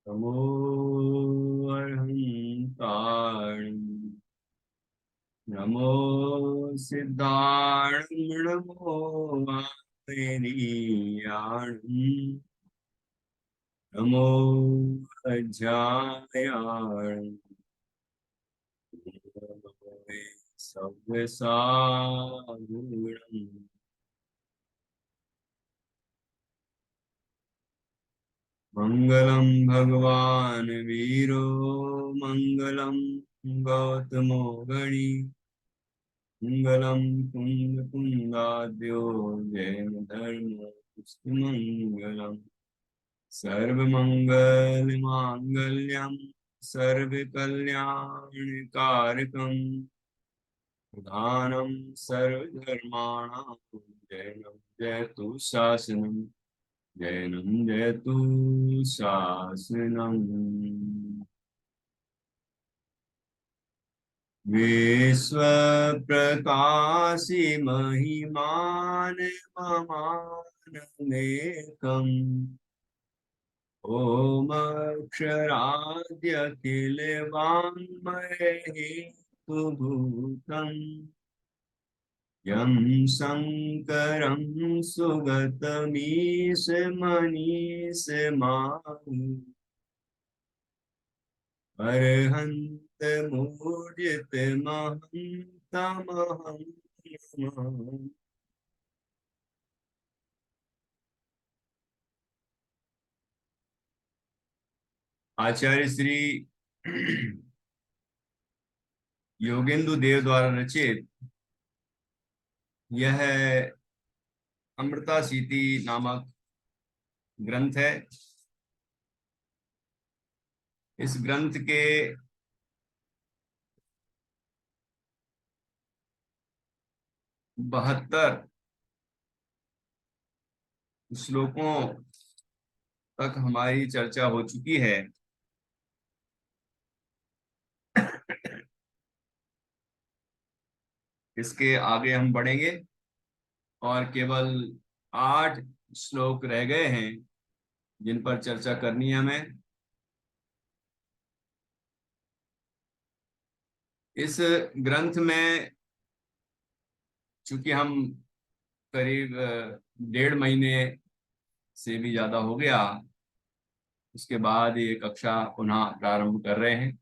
नमो अर्हन्ताण नमो सिद्धार्थ नमो वाणियाण नमो अज्ञायाण नमो सव्यसागुणम् मंगलम भगवान वीरो मंगलम गौतमो गणी मंगलम कुंद कुंदाद्यो जैन धर्म मंगलम सर्वमंगल मांगल्यम सर्वकल्याणकारकम प्रधानम सर्वधर्माणां जैनम जयतु शासनम जैनम जयतु शासनम विश्व प्रकाशि महिमान ममानमेकम् ओम अक्षराद्य किल वाङ्मये सुभूतम् यं शङ्करं सुगतमीश मनीष माहु अर्हन्त मूर्जित महन्तमहं नमामि। आचार्य श्री योगेंदु देव द्वारा रचित यह अमृता सीति नामक ग्रंथ है। इस ग्रंथ के 72 श्लोकों तक हमारी चर्चा हो चुकी है। इसके आगे हम बढ़ेंगे और केवल 8 श्लोक रह गए हैं जिन पर चर्चा करनी है हमें। इस ग्रंथ में चूंकि हम करीब 1.5 महीने से भी ज्यादा हो गया, उसके बाद ये कक्षा पुनः प्रारंभ कर रहे हैं।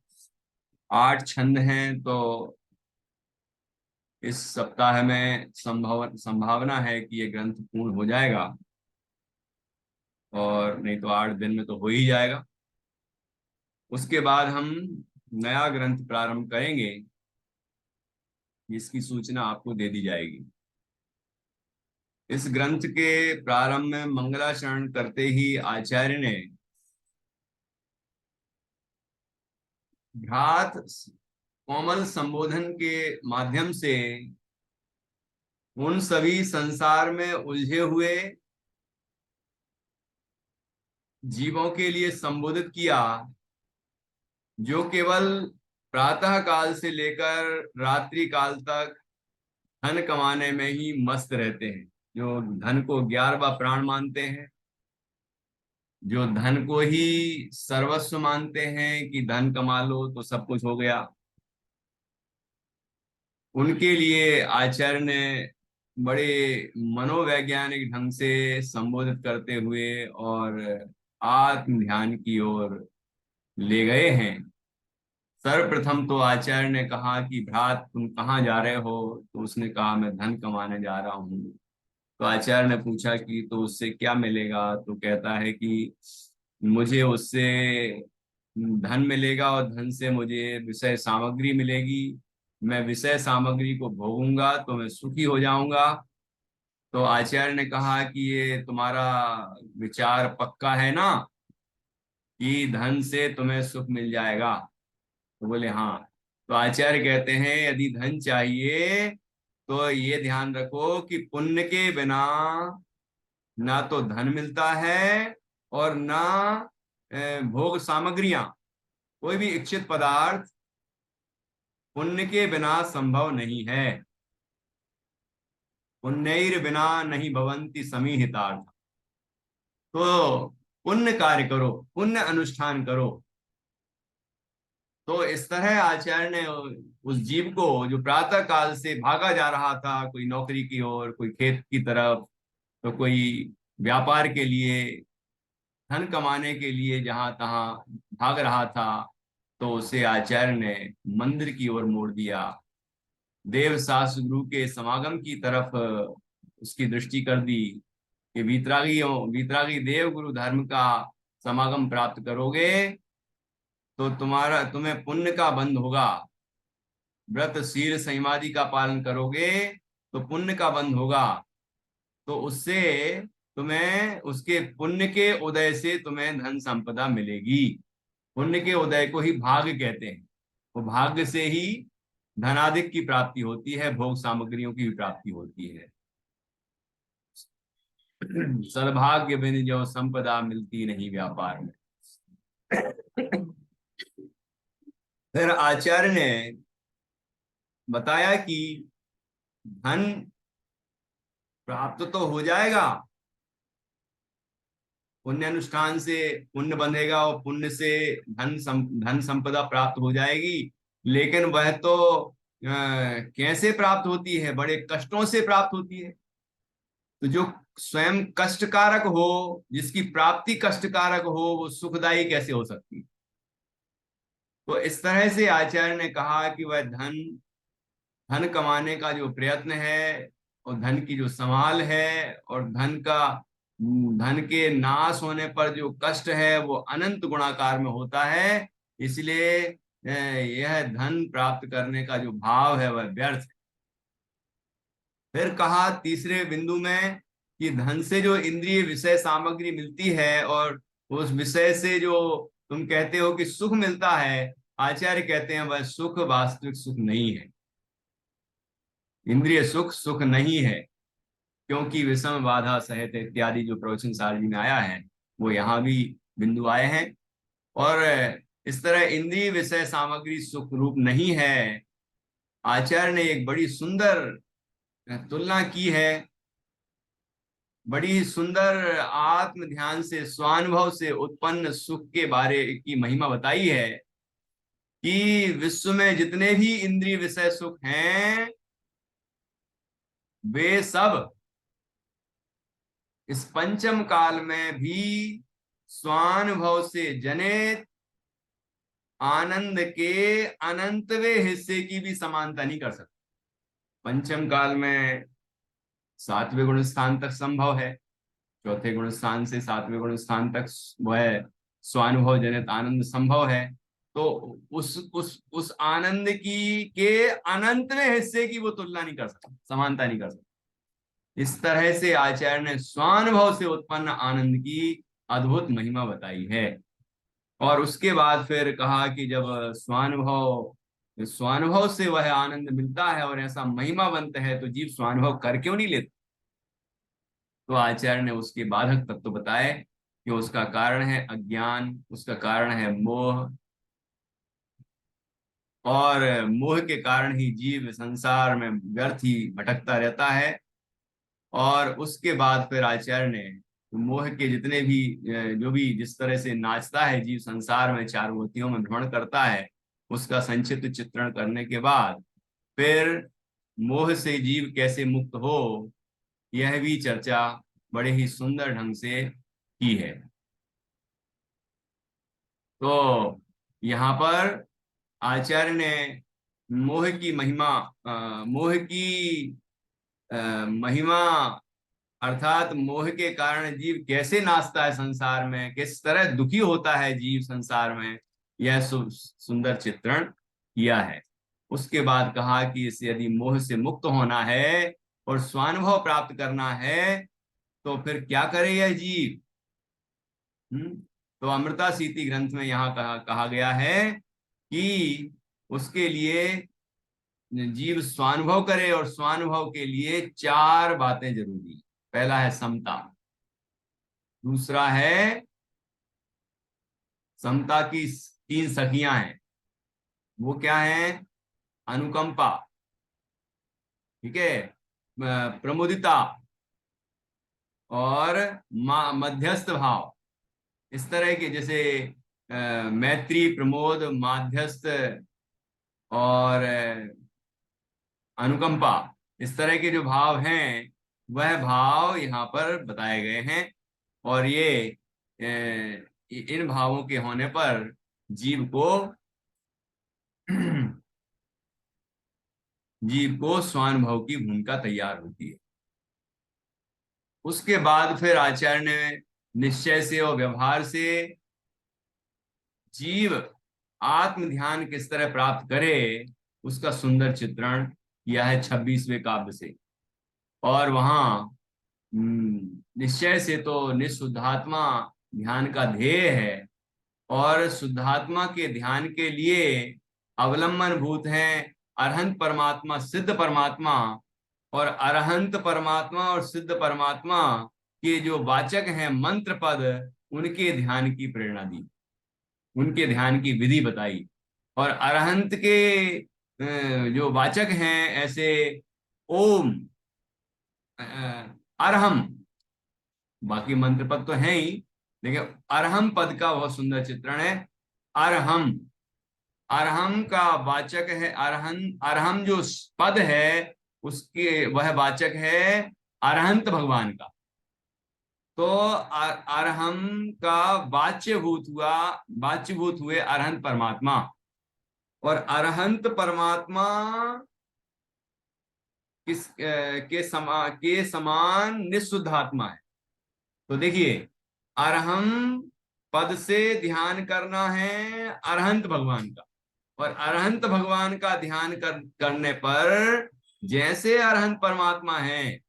8 छंद हैं, तो इस सप्ताह में संभावना है कि ये ग्रंथ पूर्ण हो जाएगा, और नहीं तो 8 दिन में तो हो ही जाएगा। उसके बाद हम नया ग्रंथ प्रारंभ करेंगे, जिसकी सूचना आपको दे दी जाएगी। इस ग्रंथ के प्रारंभ में मंगलाचरण करते ही आचार्य ने भ्रात कोमल संबोधन के माध्यम से उन सभी संसार में उलझे हुए जीवों के लिए संबोधित किया जो केवल प्रातः काल से लेकर रात्रि काल तक धन कमाने में ही मस्त रहते हैं, जो धन को 11वां प्राण मानते हैं, जो धन को ही सर्वस्व मानते हैं कि धन कमा लो तो सब कुछ हो गया। उनके लिए आचार्य ने बड़े मनोवैज्ञानिक ढंग से संबोधित करते हुए और आत्म ध्यान की ओर ले गए हैं। सर्वप्रथम तो आचार्य ने कहा कि भ्रात तुम कहाँ जा रहे हो? तो उसने कहा मैं धन कमाने जा रहा हूँ। तो आचार्य ने पूछा कि तो उससे क्या मिलेगा? तो कहता है कि मुझे उससे धन मिलेगा और धन से मुझे विषय सामग्री मिलेगी। मैं विषय सामग्री को भोगूंगा तो मैं सुखी हो जाऊंगा। तो आचार्य ने कहा कि ये तुम्हारा विचार पक्का है ना कि धन से तुम्हें सुख मिल जाएगा? तो बोले हाँ। तो आचार्य कहते हैं यदि धन चाहिए तो ये ध्यान रखो कि पुण्य के बिना ना तो धन मिलता है और ना भोग सामग्रियां, कोई भी इच्छित पदार्थ पुण्य के बिना संभव नहीं है। पुण्यैर बिना नहीं भवंति समीहितार्थ। तो पुण्य कार्य करो, पुण्य अनुष्ठान करो। तो इस तरह आचार्य ने उस जीव को, जो प्रातः काल से भागा जा रहा था, कोई नौकरी की ओर, कोई खेत की तरफ, तो कोई व्यापार के लिए, धन कमाने के लिए जहां तहां भाग रहा था, तो उसे आचार्य ने मंदिर की ओर मोड़ दिया। देव शास्त्र गुरु के समागम की तरफ उसकी दृष्टि कर दी कि वीतरागी देव गुरु धर्म का समागम प्राप्त करोगे तो तुम्हें पुण्य का बंध होगा। व्रत शील संयमादि का पालन करोगे तो पुण्य का बंध होगा। तो उससे तुम्हें, उसके पुण्य के उदय से तुम्हें धन संपदा मिलेगी। पुण्य के उदय को ही भाग्य कहते हैं। वो भाग्य से ही धनाधिक की प्राप्ति होती है, भोग सामग्रियों की भी प्राप्ति होती है। सद्भाग्य बिन जो संपदा मिलती नहीं व्यापार में। फिर आचार्य ने बताया कि धन प्राप्त तो हो जाएगा, पुण्य अनुष्ठान से पुण्य बंधेगा और पुण्य से धन संपदा प्राप्त हो जाएगी। लेकिन वह तो कैसे प्राप्त होती है? बड़े कष्टों से प्राप्त होती है। तो जो स्वयं कष्टकारक हो, जिसकी प्राप्ति कष्टकारक हो, वो सुखदायी कैसे हो सकती है? तो इस तरह से आचार्य ने कहा कि वह धन धन कमाने का जो प्रयत्न है, और धन की जो संभाल है, और धन के नाश होने पर जो कष्ट है, वो अनंत गुणाकार में होता है। इसलिए यह धन प्राप्त करने का जो भाव है वह व्यर्थ है। फिर कहा तीसरे बिंदु में कि धन से जो इंद्रिय विषय सामग्री मिलती है, और उस विषय से जो तुम कहते हो कि सुख मिलता है, आचार्य कहते हैं वह सुख वास्तविक सुख नहीं है। इंद्रिय सुख सुख नहीं है, क्योंकि विषम बाधा सहित इत्यादि जो प्रवचन सारणी में आया है, वो यहाँ भी बिंदु आए हैं। और इस तरह इंद्रिय विषय सामग्री सुख रूप नहीं है। आचार्य ने एक बड़ी सुंदर तुलना की है, बड़ी सुंदर आत्म ध्यान से, स्वानुभव से उत्पन्न सुख के बारे की महिमा बताई है कि विश्व में जितने भी इंद्रिय विषय सुख हैं, वे सब इस पंचम काल में भी स्वानुभव से जनित आनंद के अनंतवे हिस्से की भी समानता नहीं कर सकते। पंचम काल में सातवें गुण स्थान तक संभव है, चौथे गुण स्थान से सातवें गुण स्थान तक वह स्वानुभव जनित आनंद संभव है। तो उस आनंद की के अनंतवें हिस्से की वो तुलना नहीं कर सकते, समानता नहीं कर सकते। इस तरह से आचार्य ने स्वानुभव से उत्पन्न आनंद की अद्भुत महिमा बताई है। और उसके बाद फिर कहा कि जब स्वानुभव स्वानुभव से वह आनंद मिलता है और ऐसा महिमावंत है, तो जीव स्वानुभव कर क्यों नहीं लेता? तो आचार्य ने उसके बाधक तत्व बताए कि उसका कारण है अज्ञान, उसका कारण है मोह, और मोह के कारण ही जीव संसार में व्यर्थ ही भटकता रहता है। और उसके बाद फिर आचार्य ने मोह के जितने भी जो भी जिस तरह से नाचता है जीव संसार में, चार गतियों में भ्रमण करता है, उसका संक्षिप्त चित्रण करने के बाद फिर मोह से जीव कैसे मुक्त हो, यह भी चर्चा बड़े ही सुंदर ढंग से की है। तो यहाँ पर आचार्य ने मोह की महिमा, मोह की महिमा अर्थात मोह के कारण जीव कैसे नाचता है संसार में, किस तरह दुखी होता है जीव संसार में, यह सुंदर चित्रण किया है। उसके बाद कहा कि इसे यदि मोह से मुक्त होना है और स्वानुभव प्राप्त करना है, तो फिर क्या करे यह जीव? तो अमृता सीति ग्रंथ में यहाँ कहा गया है कि उसके लिए जीव स्वानुभव करे, और स्वानुभव के लिए चार बातें जरूरी। पहला है समता, दूसरा है समता की तीन सखियां हैं, वो क्या है? अनुकंपा, ठीक है, प्रमुदिता और मध्यस्थ भाव, इस तरह के, जैसे मैत्री, प्रमोद, माध्यस्थ और अनुकंपा, इस तरह के जो भाव हैं वह भाव यहाँ पर बताए गए हैं। और ये इन भावों के होने पर जीव को जीव को स्वानुभव की भूमिका तैयार होती है। उसके बाद फिर आचार्य ने निश्चय से और व्यवहार से जीव आत्म ध्यान किस तरह प्राप्त करे उसका सुंदर चित्रण किया है 26वें काव्य से। और वहां निश्चय से तो निशुद्धात्मा ध्यान का ध्येय है, और शुद्धात्मा के ध्यान के लिए अवलंबन भूत हैं अरहंत परमात्मा, सिद्ध परमात्मा। और अरहंत परमात्मा और सिद्ध परमात्मा के जो वाचक हैं मंत्र पद, उनके ध्यान की प्रेरणा दी, उनके ध्यान की विधि बताई। और अरहंत के जो वाचक हैं ऐसे ओम, अरहम, बाकी मंत्र पद तो है ही, लेकिन अरहम पद का बहुत सुंदर चित्रण है। अरहम, अरहम का वाचक है अरहन, अरहम जो पद है उसके वह वाचक है अरहंत भगवान का। तो अरहम का वाच्यभूत हुआ, वाच्यभूत हुए अरहंत परमात्मा। और अरहंत परमात्मा के समान निःशुद्ध आत्मा है। तो देखिए, अरहम पद से ध्यान करना है अरहंत भगवान का, और अरहंत भगवान का ध्यान करने पर जैसे अरहंत परमात्मा है,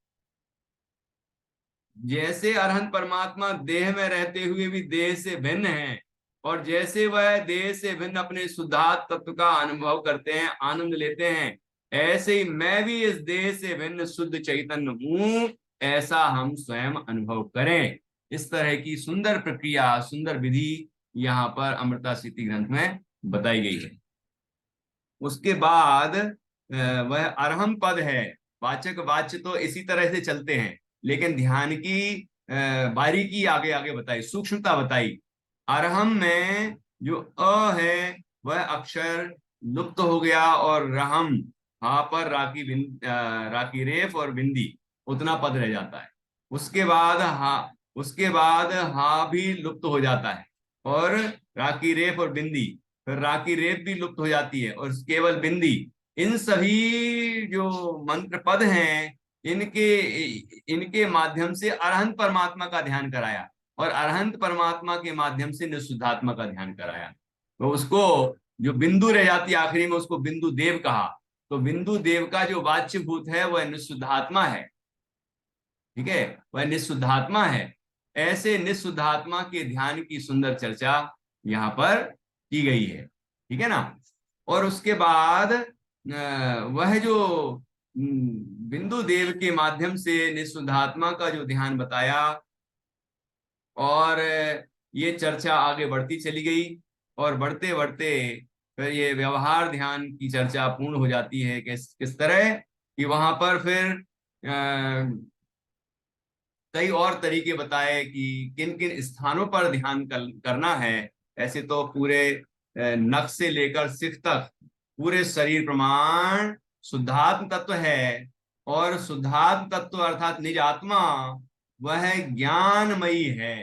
जैसे अरहंत परमात्मा देह में रहते हुए भी देह से भिन्न है, और जैसे वह देह से भिन्न अपने शुद्धात्म तत्व का अनुभव करते हैं, आनंद लेते हैं, ऐसे ही मैं भी इस देह से भिन्न शुद्ध चैतन्य हूं, ऐसा हम स्वयं अनुभव करें। इस तरह की सुंदर प्रक्रिया, सुंदर विधि यहाँ पर अमृता स्थिति ग्रंथ में बताई गई है। उसके बाद वह अरहम पद है, वाचक वाच्य तो इसी तरह से चलते हैं, लेकिन ध्यान की बारीकी आगे आगे बताई, सूक्ष्मता बताई। अरहम में जो अ है वह अक्षर लुप्त हो गया, और रहम, हा पर राकी राकी रेफ और बिंदी, उतना पद रह जाता है। उसके बाद हा, उसके बाद हा भी लुप्त हो जाता है, और राकी रेफ और बिंदी, फिर राकी रेप भी लुप्त हो जाती है, और केवल बिंदी। इन सभी जो मंत्र पद हैं, इनके इनके माध्यम से अरहंत परमात्मा का ध्यान कराया, और अरहंत परमात्मा के माध्यम से निशुद्धात्मा का ध्यान कराया। तो उसको जो बिंदु रह जाती है आखिरी में, उसको बिंदु देव कहा। तो बिंदु देव का जो वाच्यभूत है वह निशुद्धात्मा है, ठीक है, वह निशुद्धात्मा है। ऐसे निशुद्धात्मा के ध्यान की सुंदर चर्चा यहाँ पर की गई है, ठीक है ना। और उसके बाद वह जो बिंदु देव के माध्यम से निशुद्धात्मा का जो ध्यान बताया, और ये चर्चा आगे बढ़ती चली गई, और बढ़ते बढ़ते फिर ये व्यवहार ध्यान की चर्चा पूर्ण हो जाती है। किस किस तरह कि वहां पर फिर कई और तरीके बताए कि किन किन स्थानों पर ध्यान करना है। ऐसे तो पूरे नख से लेकर सिर तक पूरे शरीर प्रमाण शुद्धात्म तत्व है, और शुद्धात्म तत्व अर्थात निज आत्मा वह ज्ञानमयी है।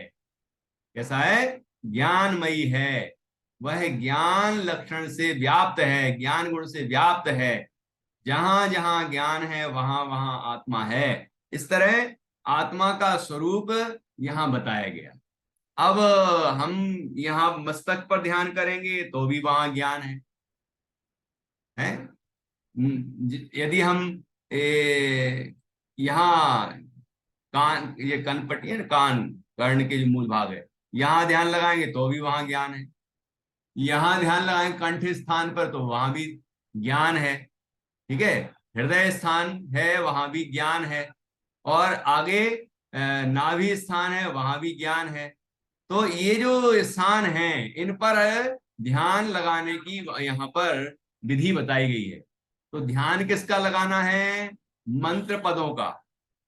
कैसा है? ज्ञानमयी है। वह ज्ञान लक्षण से व्याप्त है, ज्ञान गुण से व्याप्त है। जहां जहां ज्ञान है वहां वहां आत्मा है। इस तरह आत्मा का स्वरूप यहाँ बताया गया। अब हम यहाँ मस्तक पर ध्यान करेंगे तो भी वहां ज्ञान है? यदि हम यहाँ कान, ये कनपट्टी है ना, कान, कर्ण के जो मूल भाग है, यहाँ ध्यान लगाएंगे तो भी वहां ज्ञान है। यहाँ ध्यान लगाएंगे कंठ स्थान पर तो वहां भी ज्ञान है, ठीक है। हृदय स्थान है वहां भी ज्ञान है, और आगे नाभि स्थान है वहां भी ज्ञान है। तो ये जो स्थान है इन पर ध्यान लगाने की यहाँ पर विधि बताई गई है। तो ध्यान किसका लगाना है? मंत्र पदों का।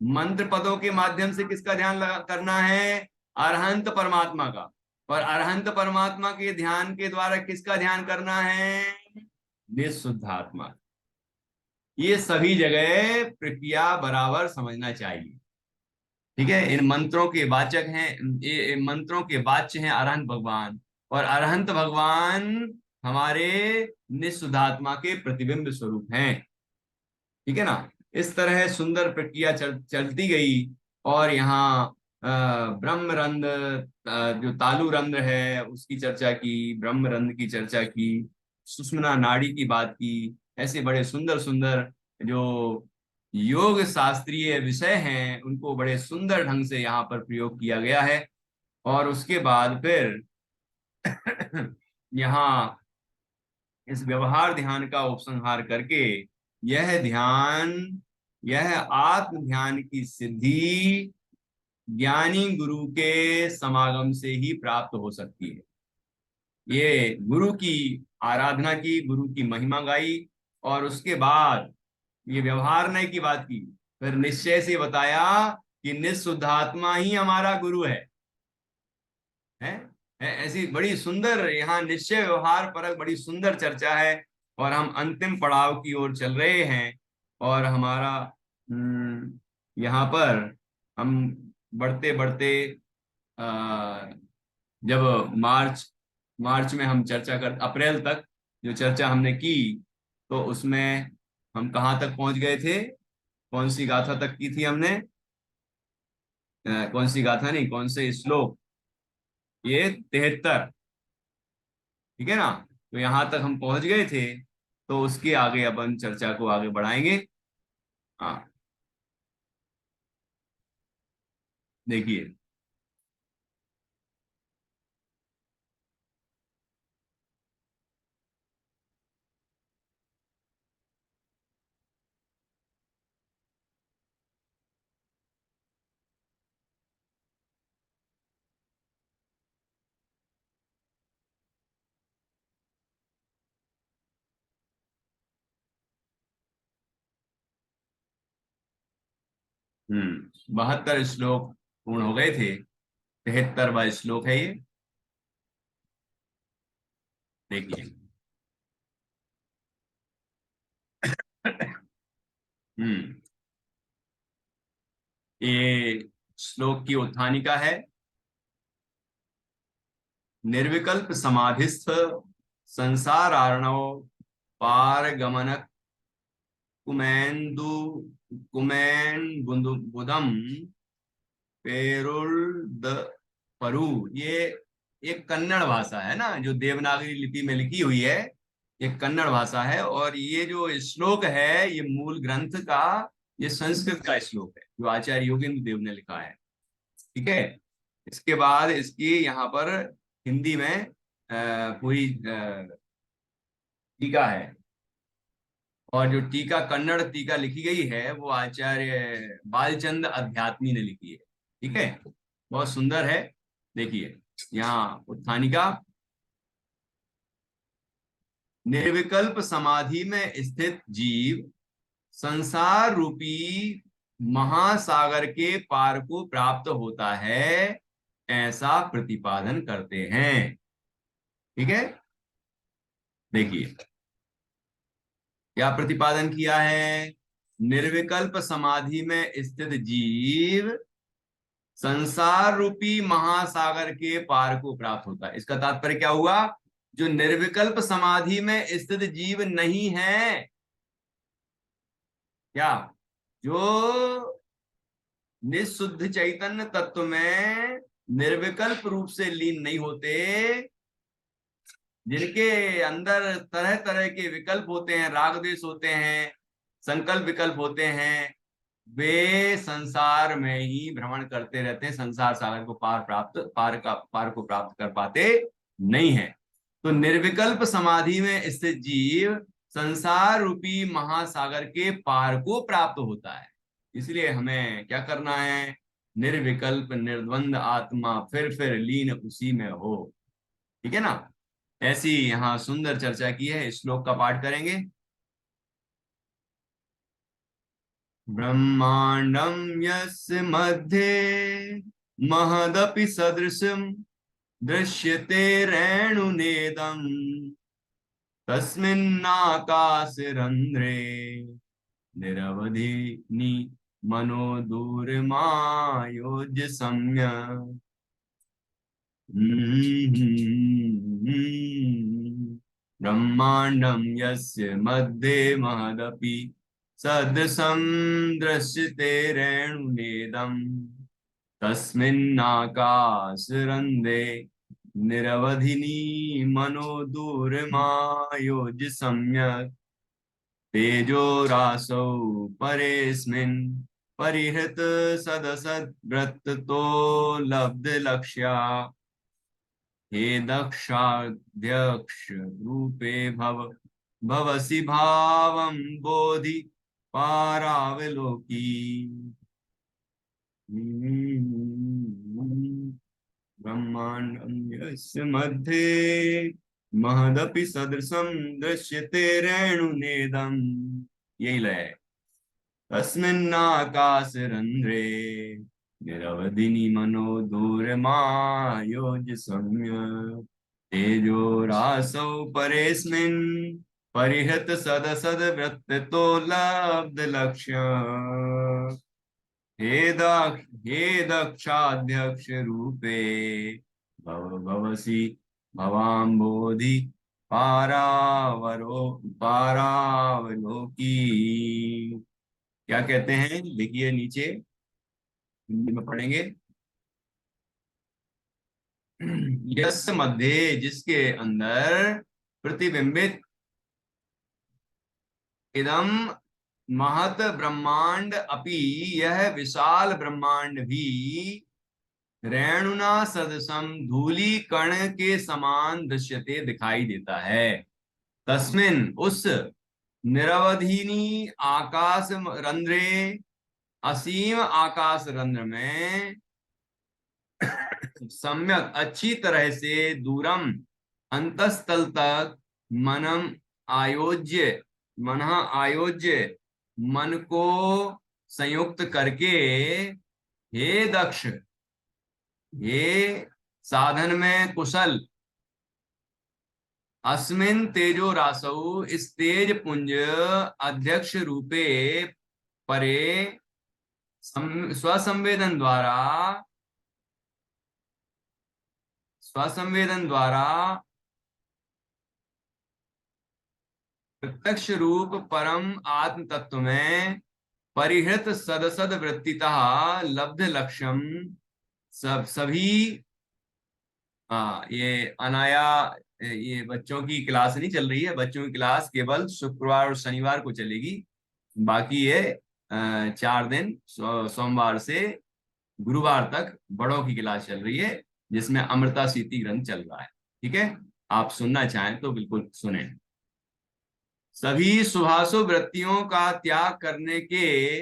मंत्र पदों के माध्यम से किसका ध्यान करना है? अरहंत परमात्मा का। और अरहंत परमात्मा के ध्यान के द्वारा किसका ध्यान करना है? निशुद्ध आत्मा। ये सभी जगह प्रक्रिया बराबर समझना चाहिए। ठीक है, इन मंत्रों के वाचक हैं, ये मंत्रों के वाच्य हैं अरहंत भगवान, और अरहंत भगवान हमारे निशुद्धात्मा के प्रतिबिंब स्वरूप हैं। ठीक है ना। इस तरह सुंदर प्रक्रिया चलती गई। और यहाँ ब्रह्म रंध्र, जो तालु रंध्र है उसकी चर्चा की, ब्रह्म रंध्र की चर्चा की, सुषुम्ना नाड़ी की बात की। ऐसे बड़े सुंदर सुंदर जो योग शास्त्रीय विषय हैं उनको बड़े सुंदर ढंग से यहाँ पर प्रयोग किया गया है। और उसके बाद फिर यहाँ इस व्यवहार ध्यान का उपसंहार करके यह ध्यान, यह आत्म ध्यान की सिद्धि ज्ञानी गुरु के समागम से ही प्राप्त हो सकती है। ये गुरु की आराधना की, गुरु की महिमा गाई, और उसके बाद ये व्यवहार नहीं की बात की, फिर निश्चय से बताया कि निशुद्धात्मा ही हमारा गुरु है। ऐसी बड़ी सुंदर यहाँ निश्चय व्यवहार परक बड़ी सुंदर चर्चा है। और हम अंतिम पड़ाव की ओर चल रहे हैं। और हमारा यहाँ पर हम बढ़ते बढ़ते जब मार्च मार्च में हम चर्चा कर, अप्रैल तक जो चर्चा हमने की, तो उसमें हम कहाँ तक पहुंच गए थे? कौन सी गाथा तक की थी हमने? कौन सी गाथा नहीं, कौन से श्लोक? ये 73। ठीक है ना। तो यहाँ तक हम पहुंच गए थे, तो उसके आगे अब हम चर्चा को आगे बढ़ाएंगे। हाँ, देखिए। हम्म, 72 श्लोक पूर्ण हो गए थे। 73वां श्लोक है ये। देखिए। हम्म, ये श्लोक की उत्थानिका है। निर्विकल्प समाधिस्थ संसार आर्णव पार गमन कुमेन्दु कुमैन बुदम पेरुल द परु। ये एक कन्नड़ भाषा है ना, जो देवनागरी लिपि में लिखी हुई है। ये कन्नड़ भाषा है। और ये जो श्लोक है ये मूल ग्रंथ का, ये संस्कृत का श्लोक है जो आचार्य योगेंद्र देव ने लिखा है। ठीक है। इसके बाद इसकी यहाँ पर हिंदी में पूरी टीका है। और जो टीका, कन्नड़ टीका लिखी गई है वो आचार्य बालचंद अध्यात्मी ने लिखी है। ठीक है, बहुत सुंदर है। देखिए यहाँ उत्थानिका। निर्विकल्प समाधि में स्थित जीव संसार रूपी महासागर के पार को प्राप्त होता है, ऐसा प्रतिपादन करते हैं। ठीक है। देखिए क्या प्रतिपादन किया है? निर्विकल्प समाधि में स्थित जीव संसार रूपी महासागर के पार को प्राप्त होता है। इसका तात्पर्य क्या हुआ? जो निर्विकल्प समाधि में स्थित जीव नहीं है, क्या, जो निशुद्ध चैतन्य तत्व में निर्विकल्प रूप से लीन नहीं होते, जिनके अंदर तरह तरह के विकल्प होते हैं, राग द्वेष होते हैं, संकल्प विकल्प होते हैं, वे संसार में ही भ्रमण करते रहते हैं, संसार सागर को पार को प्राप्त कर पाते नहीं है। तो निर्विकल्प समाधि में स्थित जीव संसार रूपी महासागर के पार को प्राप्त होता है। इसलिए हमें क्या करना है? निर्विकल्प निर्द्वंद आत्मा फिर लीन उसी में हो। ठीक है ना। ऐसी यहाँ सुंदर चर्चा की है। श्लोक का पाठ करेंगे। ब्रह्मांडं यस्य मध्ये महदपि सदृशं दृश्यते रेणुनेदम् तस्मिन्नाकाशरन्ध्रे निरवधिनि मनो दूरमायोज्य सम्यक्। ब्रह्मांडं यस्य मध्ये महदपि सदृशं दृश्यते रेणुनेदम् तस्मिन्नाकाशरन्ध्रे निरवधिनि मनो दूरमायोज्य सम्यक्। तेजोरासौ परेऽस्मिन् परिहृत सदसद्वृत्ततो लब्धलक्ष्या। हे दक्षाध्यक्ष रूपे भवसि भावं बोधि पारावलोकी। ब्रह्मांडं यस्य मध्ये महदपि सदृशं दृश्यते रेणुनेदम्। यही लय है। तस्मिन्नाकाशरन्ध्रे निरवधिनि मनो दूरमायोज्य सम्यक्। तेजोरासौ परेऽस्मिन् परिहृत सदसद्वृत्तो लब्धलक्ष्य। हे दक्षाध्यक्ष रूपे भवसि भवाम्बोधि पारावलोकी। क्या कहते हैं, लिखिए नीचे, हिंदी में पढ़ेंगे। यस मध्य, जिसके अंदर, प्रतिबिंबित, इदम महत ब्रह्मांड अपि, यह विशाल ब्रह्मांड भी, रेणुना सदसम, धूली कण के समान दृश्यते, दिखाई देता है। तस्मिन, उस, निरवधिनी आकाश रंध्रे, असीम आकाश रंध्र में, सम्यक, अच्छी तरह से, दूरम, अंतस्तल तक, मनम आयोज्य, मन आयोज्य, मन को संयुक्त करके, हे दक्ष, ये साधन में कुशल, अस्मिन तेजो रासौ, इस तेज पुंज अध्यक्ष रूपे, परे, स्वसंवेदन द्वारा, प्रत्यक्ष रूप परम आत्म तत्व में, परिहृत सदसद वृत्तितः लब्ध लक्ष्यम, सभी, ये अनाया, ये बच्चों की क्लास नहीं चल रही है, बच्चों की क्लास केवल शुक्रवार और शनिवार को चलेगी। बाकी ये 4 दिन, सोमवार से गुरुवार तक बड़ों की क्लास चल रही है, जिसमें अमृता सीति ग्रंथ चल रहा है। ठीक है, आप सुनना चाहें तो बिल्कुल सुने। सभी शुभाशुभ वृत्तियों का त्याग करने के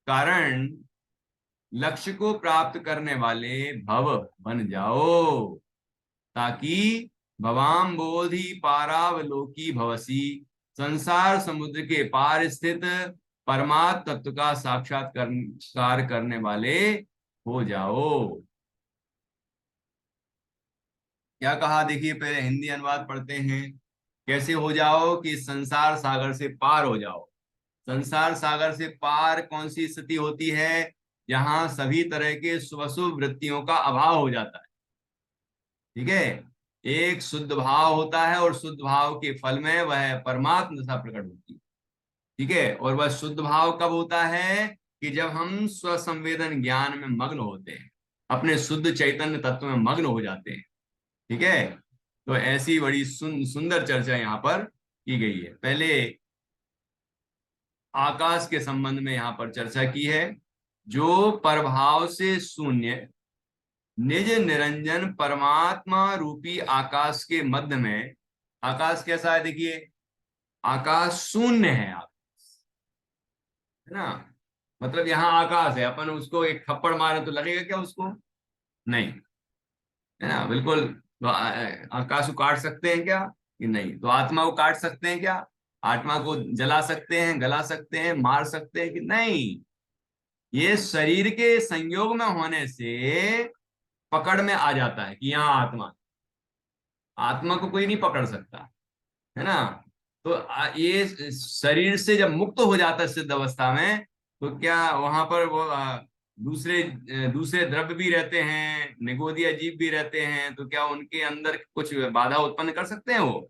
कारण लक्ष्य को प्राप्त करने वाले भव बन जाओ, ताकि भवाम बोधि पारावलोकी भवसी, संसार समुद्र के पार स्थित परमात्म तत्व का साक्षात्कार करने वाले हो जाओ। क्या कहा, देखिए, पहले हिंदी अनुवाद पढ़ते हैं। कैसे हो जाओ, कि संसार सागर से पार हो जाओ। संसार सागर से पार कौन सी स्थिति होती है, जहां सभी तरह के शुभ वृत्तियों का अभाव हो जाता है। ठीक है, एक शुद्ध भाव होता है, और शुद्ध भाव के फल में वह परमात्म दशा प्रकट होती है। ठीक है, और वह शुद्ध भाव कब होता है, कि जब हम स्वसंवेदन ज्ञान में मग्न होते हैं, अपने शुद्ध चैतन्य तत्व में मग्न हो जाते हैं। ठीक है, तो ऐसी बड़ी सुंदर चर्चा यहाँ पर की गई है। पहले आकाश के संबंध में यहाँ पर चर्चा की है, जो परभाव से शून्य निज निरंजन परमात्मा रूपी आकाश के मध्य में। आकाश कैसा है, देखिए, आकाश शून्य है, आप, है ना, मतलब यहाँ आकाश है, अपन उसको एक थप्पड़ मारे तो लगेगा क्या उसको, नहीं, है ना, बिल्कुल। तो आकाश को काट सकते हैं क्या, कि नहीं। तो आत्मा को काट सकते हैं क्या, आत्मा को जला सकते हैं, गला सकते हैं, मार सकते हैं, कि नहीं। ये शरीर के संयोग में होने से पकड़ में आ जाता है कि यहाँ आत्मा, आत्मा को कोई नहीं पकड़ सकता, है ना। तो ये शरीर से जब मुक्त हो जाता है सिद्ध अवस्था में, तो क्या वहां पर वो दूसरे द्रव्य भी रहते हैं, निगोदी अजीब भी रहते हैं, तो क्या उनके अंदर कुछ बाधा उत्पन्न कर सकते हैं? वो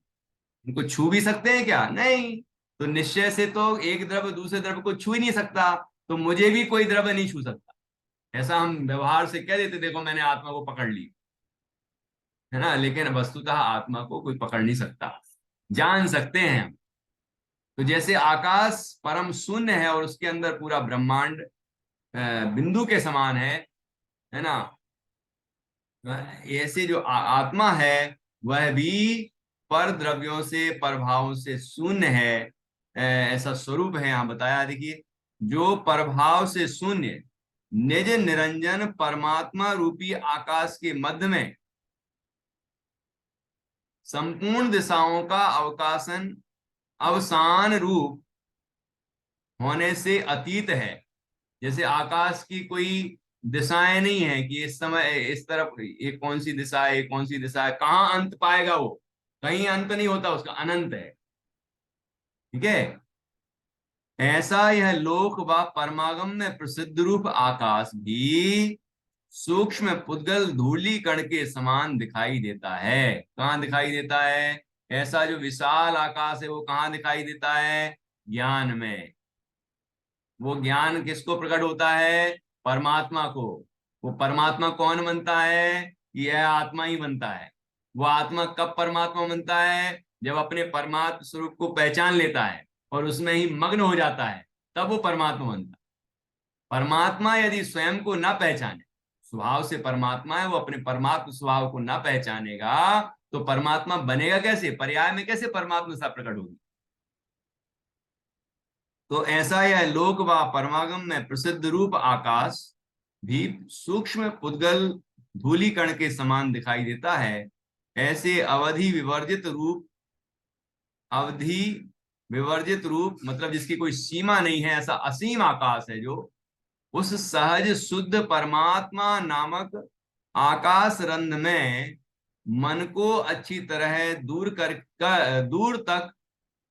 उनको छू भी सकते हैं क्या? नहीं। तो निश्चय से तो एक द्रव्य दूसरे द्रव्य को छू ही नहीं सकता, तो मुझे भी कोई द्रव्य नहीं छू सकता। ऐसा हम व्यवहार से कह देते, देखो मैंने आत्मा को पकड़ ली, है ना, लेकिन वस्तुतः आत्मा को कोई पकड़ नहीं सकता। जान सकते हैं हम। तो जैसे आकाश परम शून्य है और उसके अंदर पूरा ब्रह्मांड बिंदु के समान है ना, ऐसे जो आत्मा है वह भी पर द्रव्यों से परभाव से शून्य है। ऐसा स्वरूप है यहाँ बताया, देखिए, जो परभाव से शून्य निज निरंजन परमात्मा रूपी आकाश के मध्य में संपूर्ण दिशाओं का अवकाशन अवसान रूप होने से अतीत है। जैसे आकाश की कोई दिशाएं नहीं है कि इस समय इस तरफ ये कौन सी दिशा है, ये कौन सी दिशा है, कहाँ अंत पाएगा वो? कहीं अंत नहीं होता उसका, अनंत है। ठीक है। ऐसा यह लोक व परमागम में प्रसिद्ध रूप आकाश भी सूक्ष्म पुद्गल धूली कण के समान दिखाई देता है। कहाँ दिखाई देता है? ऐसा जो विशाल आकाश है वो कहाँ दिखाई देता है? ज्ञान में। वो ज्ञान किसको प्रकट होता है? परमात्मा को। वो परमात्मा कौन बनता है? यह आत्मा ही बनता है। वो आत्मा कब परमात्मा बनता है? जब अपने परमात्म स्वरूप को पहचान लेता है और उसमें ही मग्न हो जाता है, तब वो परमात्मा बनता है। परमात्मा यदि स्वयं को ना पहचाने, स्वभाव से परमात्मा है, वो अपने परमात्म स्वभाव को ना पहचानेगा, तो परमात्मा बनेगा कैसे? पर्याय में कैसे परमात्मा सा प्रकट होगी? तो ऐसा यह लोक व परमागम में प्रसिद्ध रूप आकाश भी सूक्ष्म पुद्गल धूली कण के समान दिखाई देता है। ऐसे अवधि विवर्जित रूप मतलब जिसकी कोई सीमा नहीं है, ऐसा असीम आकाश है जो उस सहज शुद्ध परमात्मा नामक आकाश रंध्र में मन को अच्छी तरह दूर तक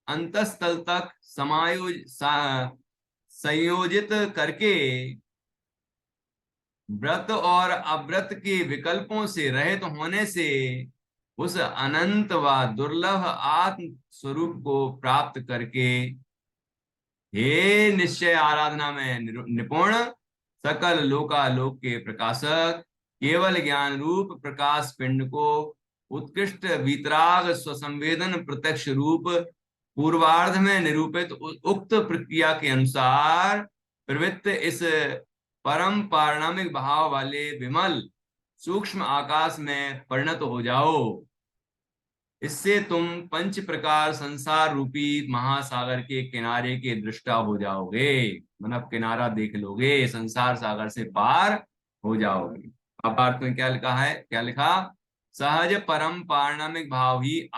अंतस्तल तक संयोजित करके व्रत और अव्रत के विकल्पों से रहित होने से उस अनंत व दुर्लभ आत्म स्वरूप को प्राप्त करके हे निश्चय आराधना में निपुण सकल लोकालोक के प्रकाशक केवल ज्ञान रूप प्रकाश पिंड को उत्कृष्ट वीतराग स्वसंवेदन प्रत्यक्ष रूप पूर्वार्ध में निरूपित उक्त प्रक्रिया के अनुसार प्रवृत्त इस परम पारणामिक भाव वाले विमल सूक्ष्म आकाश में परिणत हो जाओ। इससे तुम पंच प्रकार संसार रूपी महासागर के किनारे के दृष्टा हो जाओगे, मतलब किनारा देख लोगे, संसार सागर से पार हो जाओगे। अब अर्थ में क्या लिखा है? क्या लिखा? सहज परम पारणामिक भाव ही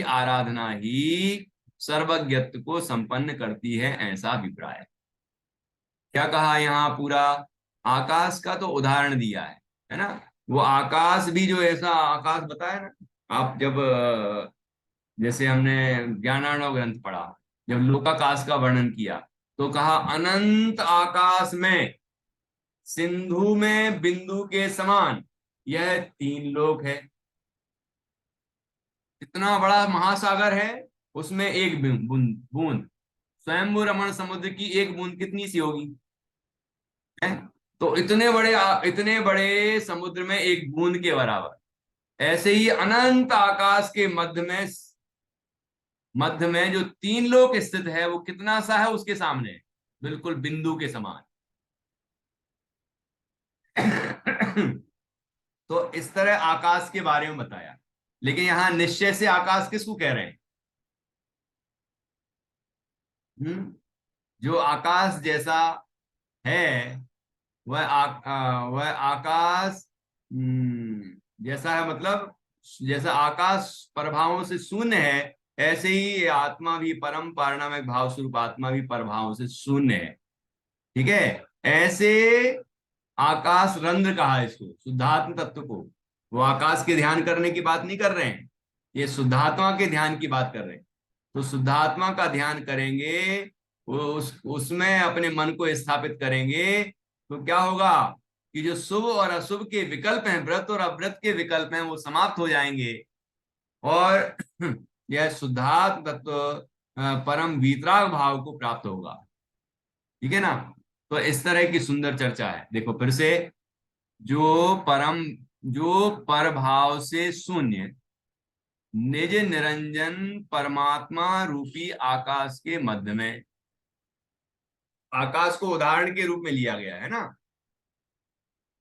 आराधना ही सर्वज्ञत्व को संपन्न करती है, ऐसा अभिप्राय। क्या कहा यहाँ? पूरा आकाश का तो उदाहरण दिया है ना। वो आकाश भी जो ऐसा आकाश बताया ना, आप जब जैसे हमने ज्ञानार्णव ग्रंथ पढ़ा, जब लोकाकाश का वर्णन किया, तो कहा अनंत आकाश में सिंधु में बिंदु के समान यह तीन लोक है। इतना बड़ा महासागर है, उसमें एक बूंद बूंद स्वयंभू रमण समुद्र की एक बूंद कितनी सी होगी? है? तो इतने बड़े समुद्र में एक बूंद के बराबर। ऐसे ही अनंत आकाश के मध्य में जो तीन लोक स्थित है, वो कितना सा है उसके सामने? बिल्कुल बिंदु के समान। तो इस तरह आकाश के बारे में बताया। लेकिन यहां निश्चय से आकाश किसको कह रहे हैं? जो आकाश जैसा है वह आकाश जैसा है, मतलब जैसा आकाश प्रभावों से शून्य है, ऐसे ही ये आत्मा भी परम पारणामिक भाव स्वरूप आत्मा भी प्रभावों से शून्य है। ठीक है। ऐसे आकाश रंध्र कहा इसको, शुद्धात्म तत्व को। वो आकाश के ध्यान करने की बात नहीं कर रहे हैं, ये शुद्धात्मा के ध्यान की बात कर रहे हैं। तो शुद्धात्मा का ध्यान करेंगे, वो उसमें अपने मन को स्थापित करेंगे, तो क्या होगा कि जो शुभ और अशुभ के विकल्प हैं, व्रत और अव्रत के विकल्प हैं, वो समाप्त हो जाएंगे। और यह शुद्धात्म तत्व परम वीतराग भाव को प्राप्त होगा। ठीक है ना। तो इस तरह की सुंदर चर्चा है। देखो फिर से, जो परम, जो पर भाव से शून्य निज निरंजन परमात्मा रूपी आकाश के मध्य में, आकाश को उदाहरण के रूप में लिया गया है ना।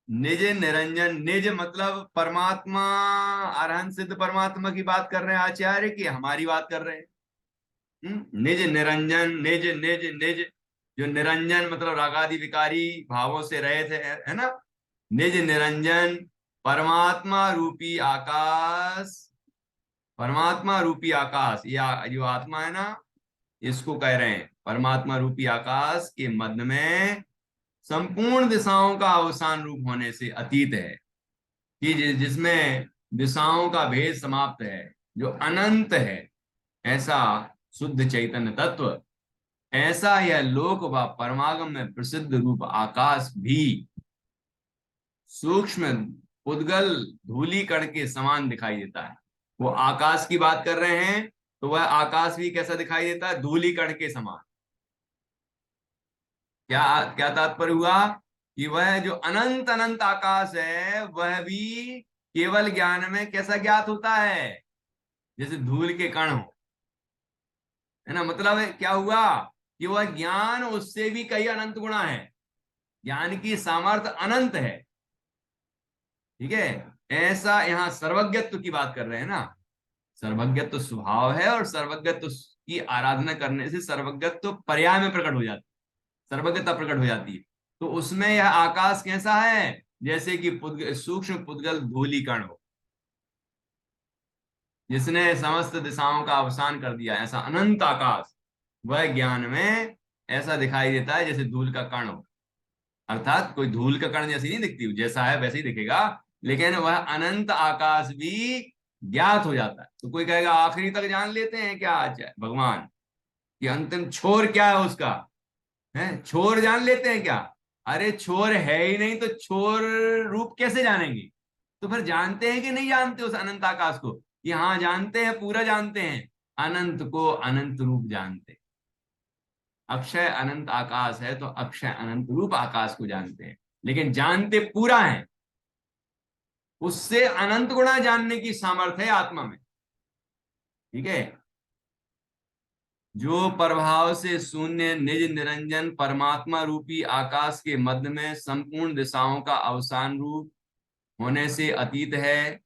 निज निरंजन, निज मतलब परमात्मा, अरहंत सिद्ध परमात्मा की बात कर रहे हैं आचार्य की, हमारी बात कर रहे हैं। निज निरंजन, निज निज निज, जो निरंजन मतलब रागादि विकारी भावों से रहे थे, है ना। निज निरंजन परमात्मा रूपी आकाश, परमात्मा रूपी आकाश, या जो आत्मा है ना, इसको कह रहे हैं परमात्मा रूपी आकाश के मध्य में संपूर्ण दिशाओं का अवसान रूप होने से अतीत है, कि जिसमें दिशाओं का भेद समाप्त है, जो अनंत है, ऐसा शुद्ध चैतन्य तत्व, ऐसा यह लोक व परमागम में प्रसिद्ध रूप आकाश भी सूक्ष्म उद्गल धूली कण के समान दिखाई देता है। वो आकाश की बात कर रहे हैं, तो वह आकाश भी कैसा दिखाई देता है? धूली कण के समान। क्या क्या तात्पर्य हुआ? कि वह जो अनंत अनंत आकाश है, वह भी केवल ज्ञान में कैसा ज्ञात होता है? जैसे धूल के कण हो, है ना। मतलब है क्या हुआ कि वह ज्ञान उससे भी कई अनंत गुणा है, ज्ञान की सामर्थ्य अनंत है। ठीक है। ऐसा यहाँ सर्वज्ञत्व की बात कर रहे हैं ना। सर्वज्ञत्व स्वभाव है, और सर्वज्ञत्व की आराधना करने से सर्वज्ञत्व पर्याय में प्रकट हो जाती है, सर्वज्ञता प्रकट हो जाती है। तो उसमें यह आकाश कैसा है? जैसे कि सूक्ष्म पुद्गल धूली कण हो, जिसने समस्त दिशाओं का अवसान कर दिया, ऐसा अनंत आकाश वह ज्ञान में ऐसा दिखाई देता है जैसे धूल का कण हो। अर्थात कोई धूल का कण जैसी नहीं दिखती, जैसा है वैसे ही दिखेगा, लेकिन वह अनंत आकाश भी ज्ञात हो जाता है। तो कोई कहेगा आखिरी तक जान लेते हैं क्या भगवान, कि अंतिम छोर क्या है उसका, है छोर जान लेते हैं क्या? अरे छोर है ही नहीं तो छोर रूप कैसे जानेंगे? तो फिर जानते हैं कि नहीं जानते उस अनंत आकाश को? कि हाँ जानते हैं, पूरा जानते हैं, अनंत को अनंत रूप जानते हैं। अक्षय अनंत आकाश है तो अक्षय अनंत रूप आकाश को जानते हैं, लेकिन जानते पूरा है। उससे अनंत गुणा जानने की सामर्थ्य है आत्मा में। ठीक है। जो प्रभाव से शून्य निज निरंजन परमात्मा रूपी आकाश के मध्य में संपूर्ण दिशाओं का अवसान रूप होने से अतीत है,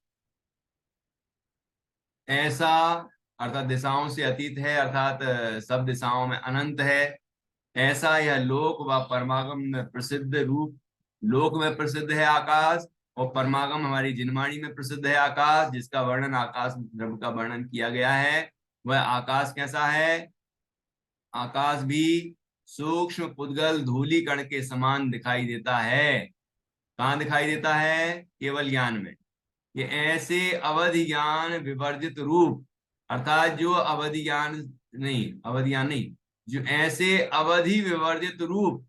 ऐसा, अर्थात दिशाओं से अतीत है, अर्थात सब दिशाओं में अनंत है, ऐसा यह लोक व परमागम में प्रसिद्ध रूप, लोक में प्रसिद्ध है आकाश, और परमागम हमारी जिनवाणी में प्रसिद्ध है आकाश, जिसका वर्णन आकाश द्रव्य का वर्णन किया गया है। वह आकाश कैसा है? आकाश भी सूक्ष्म पुद्गल धूली कण के समान दिखाई देता है। कहाँ दिखाई देता है? केवल ज्ञान में। ये ऐसे अवधि ज्ञान विवर्जित रूप, अर्थात जो अवधि ज्ञान नहीं, अवधि ज्ञान नहीं, जो ऐसे अवधि विवर्जित रूप,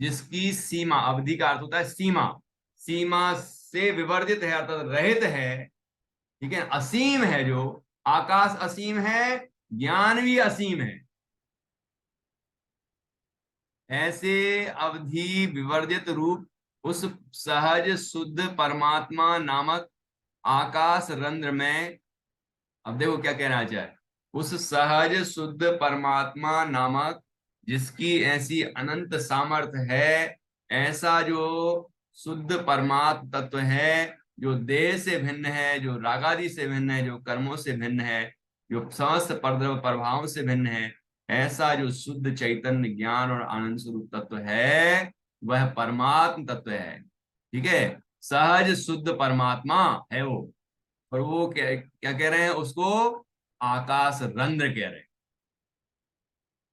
जिसकी सीमा, अवधि का अर्थ होता है सीमा, सीमा से विवर्जित है अर्थात रहित है। ठीक है। असीम है, जो आकाश असीम है, ज्ञान भी असीम है। ऐसे अवधि विवर्जित रूप उस सहज शुद्ध परमात्मा नामक आकाश रंध्र में, अब देखो क्या कहना चाहे, उस सहज शुद्ध परमात्मा नामक, जिसकी ऐसी अनंत सामर्थ्य है, ऐसा जो शुद्ध परमात्म तत्व है, जो देह से भिन्न है, जो रागादि से भिन्न है, जो कर्मों से भिन्न है, जो समस्त परद्रव्य प्रभावों से भिन्न है, ऐसा जो शुद्ध चैतन्य ज्ञान और आनंद स्वरूप तत्व है, वह परमात्म तत्व है। ठीक है। सहज शुद्ध परमात्मा है वो। और वो क्या क्या कह रहे हैं उसको? आकाश रंध्र कह रहे हैं।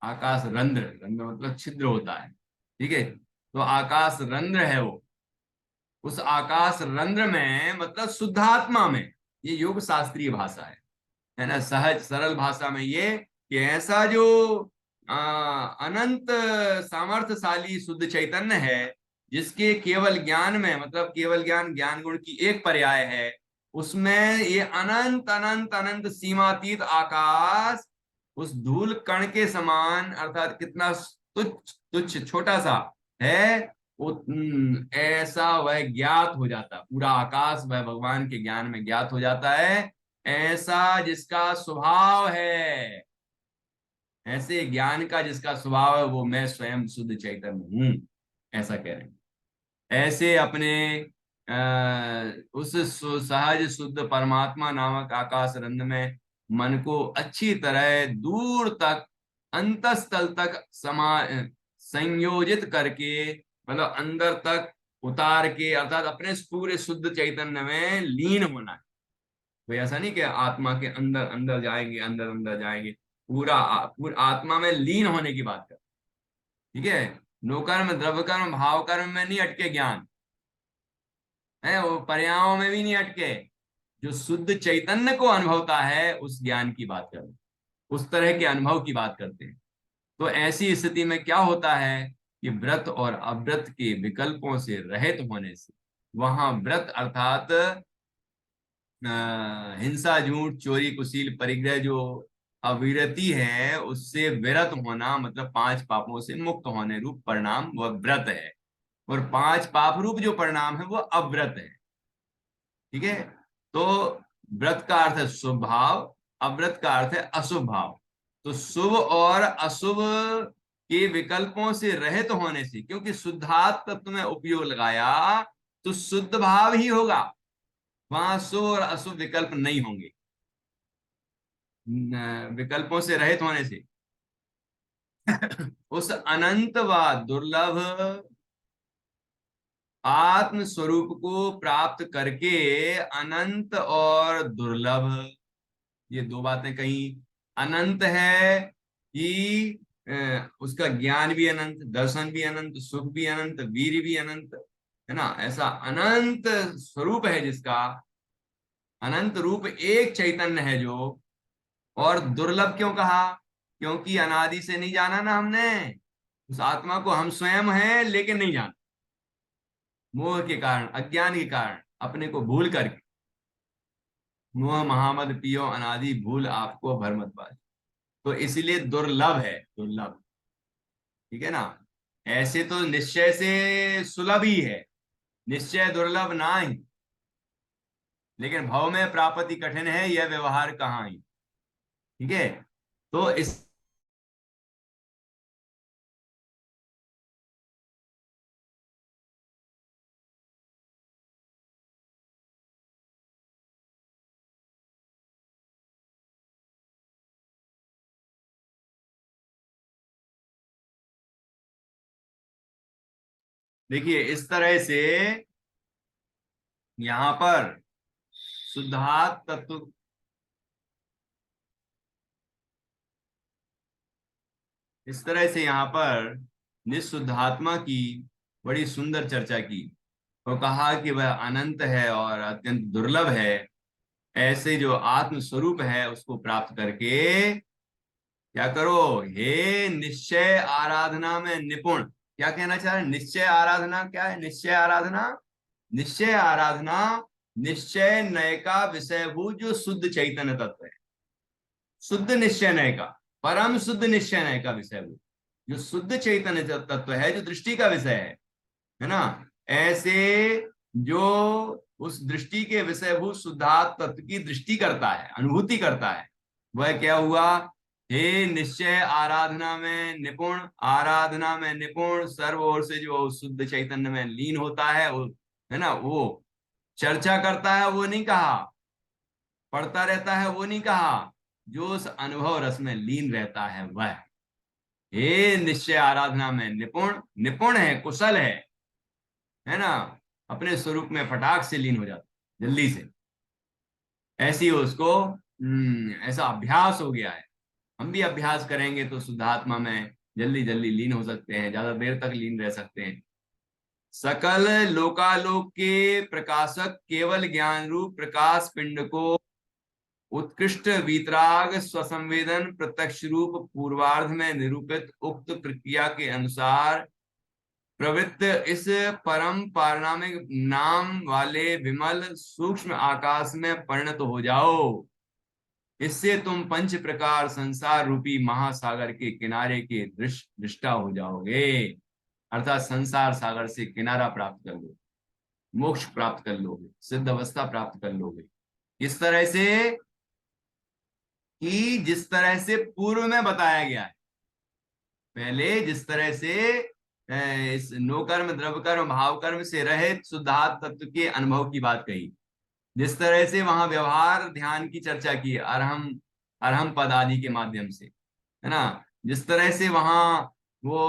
आकाश रंध्र, रंध्र मतलब छिद्र होता है। ठीक है। तो आकाश रंध्र है वो। उस आकाश रंध्र में, मतलब शुद्धात्मा में। ये योग शास्त्रीय भाषा है ना, सहज सरल भाषा में ये, कि ऐसा जो अनंत सामर्थ्यशाली शुद्ध चैतन्य है, जिसके केवल ज्ञान में, मतलब केवल ज्ञान ज्ञान गुण की एक पर्याय है, उसमें ये अनंत अनंत अनंत सीमातीत आकाश उस धूल कण के समान, अर्थात कितना तुच्छ तुच्छ छोटा सा है, ऐसा वह ज्ञात हो जाता, पूरा आकाश वह भगवान के ज्ञान में ज्ञात हो जाता है, ऐसा जिसका स्वभाव है, ऐसे ज्ञान का जिसका स्वभाव है, वो मैं स्वयं शुद्ध चैतन्य हूं, ऐसा कह रहे हैं। ऐसे अपने उस सहज शुद्ध परमात्मा नामक आकाश रंध्र में मन को अच्छी तरह दूर तक, अंतस्थल तक संयोजित करके, मतलब अंदर तक उतार के, अर्थात अपने पूरे शुद्ध चैतन्य में लीन होना है। तो ऐसा नहीं कि आत्मा के अंदर अंदर जाएंगे, अंदर अंदर जाएंगे, पूरा आत्मा में लीन होने की बात कर, ठीक है। नोकर्म द्रव्य कर्म भाव कर्म में नहीं अटके ज्ञान है, वो पर्यायों में भी नहीं अटके, जो शुद्ध चैतन्य को अनुभवता है उस ज्ञान की बात करते, उस तरह के अनुभव की बात करते हैं। तो ऐसी स्थिति में क्या होता है कि व्रत और अव्रत के विकल्पों से रहित होने से, वहां व्रत अर्थात हिंसा झूठ चोरी कुशील परिग्रह जो अविरति है, उससे विरत होना, मतलब पांच पापों से मुक्त होने रूप परिणाम वह व्रत है, और पांच पाप रूप जो परिणाम है वो अव्रत है, ठीक है। तो व्रत का अर्थ है शुभ भाव, अव्रत का अर्थ है अशुभ भाव। तो शुभ और अशुभ के विकल्पों से रहित होने से, क्योंकि शुद्धात् तत्व में उपयोग लगाया, तो शुद्ध भाव ही होगा, वहां शुभ और अशुभ विकल्प नहीं होंगे। विकल्पों से रहित होने से उस अनंत व दुर्लभ आत्म स्वरूप को प्राप्त करके, अनंत और दुर्लभ, ये दो बातें कहीं, अनंत है कि उसका ज्ञान भी अनंत, दर्शन भी अनंत, सुख भी अनंत, वीर भी अनंत, है ना, ऐसा अनंत स्वरूप है जिसका, अनंत रूप एक चैतन्य है जो। और दुर्लभ क्यों कहा? क्योंकि अनादि से नहीं जाना ना हमने उस आत्मा को, हम स्वयं हैं लेकिन नहीं जाना, मोह के कारण, अज्ञान के कारण, अपने को भूल करके, मोह महामद पियो अनादि भूल आपको भरमत बाज, तो इसीलिए दुर्लभ है, दुर्लभ, ठीक है ना। ऐसे तो निश्चय से सुलभ ही है, निश्चय दुर्लभ ना ही, लेकिन भव में प्राप्ति कठिन है, यह व्यवहार कहाँ ही, ठीक है। तो इस देखिए, इस तरह से यहां पर शुद्धात् तत्व, इस तरह से यहाँ पर निशुद्धात्मा की बड़ी सुंदर चर्चा की, और कहा कि वह अनंत है और अत्यंत दुर्लभ है। ऐसे जो आत्म स्वरूप है उसको प्राप्त करके क्या करो, हे निश्चय आराधना में निपुण। क्या कहना चाह रहे हैं? निश्चय आराधना क्या है? निश्चय आराधना, निश्चय आराधना निश्चय नय का विषयभूत जो शुद्ध चैतन्य तत्व है, शुद्ध निश्चय नय का, परम शुद्ध निश्चय नय का विषयभूत जो शुद्ध चैतन्य तत्व है, जो दृष्टि का विषय है ना। ऐसे जो उस दृष्टि के विषयभूत शुद्धात् तत्व की दृष्टि करता है, अनुभूति करता है, वह क्या हुआ? हे निश्चय आराधना में निपुण, आराधना में निपुण, सर्व ओर से जो शुद्ध चैतन्य में लीन होता है वो, है ना, वो चर्चा करता है, वो नहीं कहा, पढ़ता रहता है, वो नहीं कहा, जो उस अनुभव रस में लीन रहता है वह, हे निश्चय आराधना में निपुण, निपुण है, कुशल है ना, अपने स्वरूप में फटाक से लीन हो जाता जल्दी से, ऐसी उसको ऐसा अभ्यास हो गया है। हम भी अभ्यास करेंगे तो शुद्धात्मा में जल्दी जल्दी लीन हो सकते हैं, ज्यादा देर तक लीन रह सकते हैं। सकल लोकालोक के प्रकाशक केवल ज्ञान रूप प्रकाश पिंड को उत्कृष्ट वीतराग स्वसंवेदन प्रत्यक्ष रूप पूर्वार्ध में निरूपित उक्त प्रक्रिया के अनुसार प्रवृत्त इस परम पारणामिक नाम वाले विमल सूक्ष्म आकाश में परिणत हो जाओ। इससे तुम पंच प्रकार संसार रूपी महासागर के किनारे के दृष्टा हो जाओगे, अर्थात संसार सागर से किनारा प्राप्त कर लो, मोक्ष प्राप्त कर लोगे, सिद्ध अवस्था प्राप्त कर लोगे। इस तरह से कि जिस तरह से पूर्व में बताया गया है। पहले जिस तरह से इस नो कर्म द्रव्य कर्म भाव कर्म से रहित शुद्धात्म तत्व के अनुभव की बात कही, जिस तरह से वहां व्यवहार ध्यान की चर्चा की अरहम अरहम पद आदि के माध्यम से, है ना, जिस तरह से वहां वो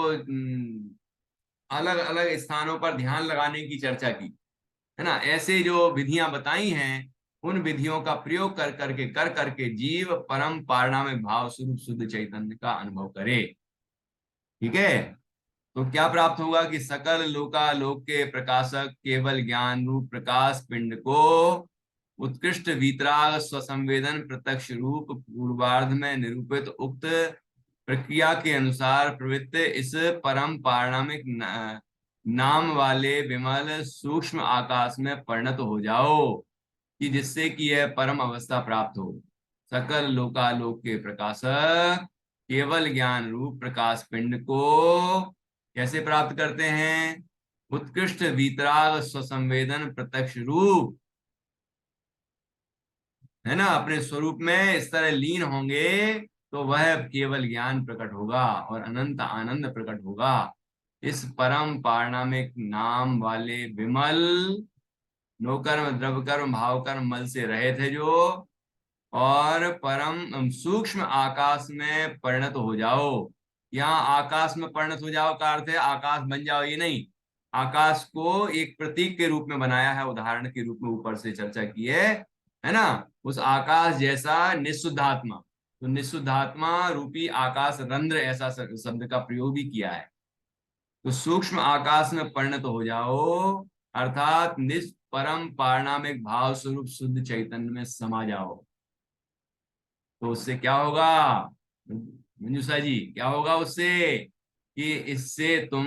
अलग अलग स्थानों पर ध्यान लगाने की चर्चा की, है ना, ऐसे जो विधियां बताई हैं उन विधियों का प्रयोग कर करके जीव परम पारणामिक भाव स्वरूप शुद्ध चैतन्य का अनुभव करे। ठीक है, तो क्या प्राप्त होगा कि सकल लोकालोक के प्रकाशक केवल ज्ञान रूप प्रकाश पिंड को उत्कृष्ट वीतराग स्वसंवेदन प्रत्यक्ष रूप पूर्वार्ध में निरूपित उक्त प्रक्रिया के अनुसार प्रवृत्त इस परम पारणामिक नाम वाले विमल सूक्ष्म आकाश में परिणत हो जाओ, कि जिससे कि यह परम अवस्था प्राप्त हो। सकल लोकालोक के प्रकाशक केवल ज्ञान रूप प्रकाश पिंड को कैसे प्राप्त करते हैं? उत्कृष्ट वीतराग स्वसंवेदन प्रत्यक्ष रूप, है ना, अपने स्वरूप में इस तरह लीन होंगे तो वह केवल ज्ञान प्रकट होगा और अनंत आनंद प्रकट होगा। इस परम पारणामिक नाम वाले विमल नो कर्म द्रव्य कर्म भाव कर्म मल से रहे थे जो, और परम सूक्ष्म आकाश में परिणत हो जाओ। यहाँ आकाश में परिणत हो जाओ का अर्थ है आकाश बन जाओ, ये नहीं। आकाश को एक प्रतीक के रूप में बनाया है, उदाहरण के रूप में ऊपर से चर्चा की है ना। उस आकाश जैसा निशुद्धात्मा, तो निशुद्धात्मा रूपी आकाश रंध्र ऐसा शब्द का प्रयोग भी किया है। तो सूक्ष्म आकाश में परिणत हो जाओ अर्थात परम पारणामिक भाव स्वरूप शुद्ध चैतन्य में समा जाओ। तो उससे क्या होगा मंजूषा जी, क्या होगा उससे? कि इससे तुम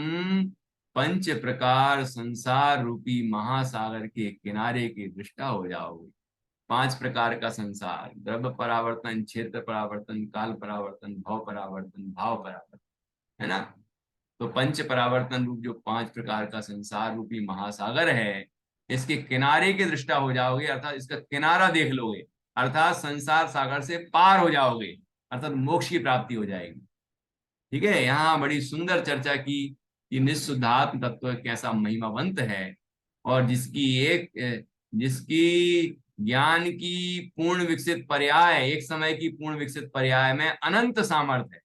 पंच प्रकार संसार रूपी महासागर के किनारे के दृष्टा हो जाओगे। पांच प्रकार का संसार, द्रव्य परावर्तन, क्षेत्र परावर्तन, काल परावर्तन, भाव परावर्तन, भाव परावर्तन, है ना। तो पंच परावर्तन रूप जो पांच प्रकार का संसार रूपी महासागर है, इसके किनारे के दृष्टा हो जाओगे, अर्थात इसका किनारा देख लोगे, अर्थात संसार सागर से पार हो जाओगे, अर्थात मोक्ष की प्राप्ति हो जाएगी। ठीक है, यहाँ बड़ी सुंदर चर्चा की कि निःशुद्धात्म तत्व कैसा महिमावंत है और जिसकी ज्ञान की पूर्ण विकसित पर्याय, एक समय की पूर्ण विकसित पर्याय में अनंत सामर्थ्य है।